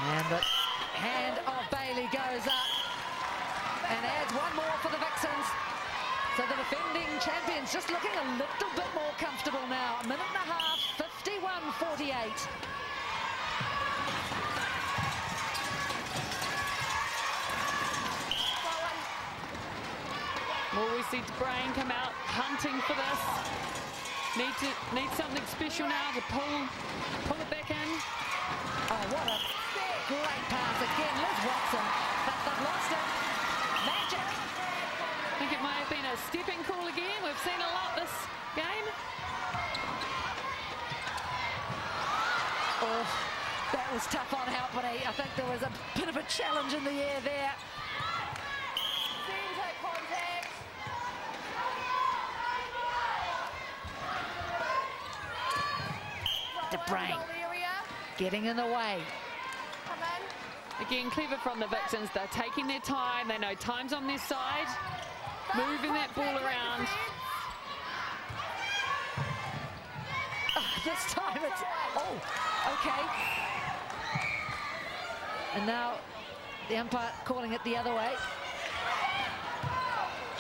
And the hand of Bailey goes up and adds 1 more for the Vixens. So the defending champions just looking a little bit more comfortable now. A minute and a half, 51-48. Well, we see Brain come out hunting for this. Need something special now to pull it back in. Oh, what a great pass again, Liz Watson. But they've lost it. Magic. I think it may have been a stepping call again. We've seen a lot this game. Oh, that was tough on Halpenny. I think there was a bit of a challenge in the air there. Brain getting in the way. Again, clever from the Vixens. They're taking their time. They know time's on their side. Moving that ball around. This time it's... Oh, okay. And now the umpire calling it the other way.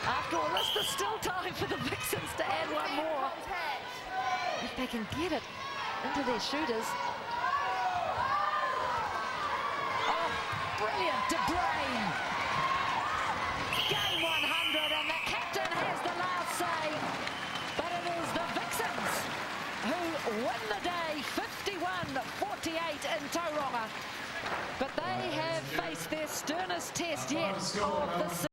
After all this, there's still time for the Vixens to add 1 more. If they can get it into their shooters. Oh, brilliant, De Brain. Game 100, and the captain has the last say. But it is the Vixens who win the day, 51-48 in Tauranga. But they have faced their sternest test yet of the season.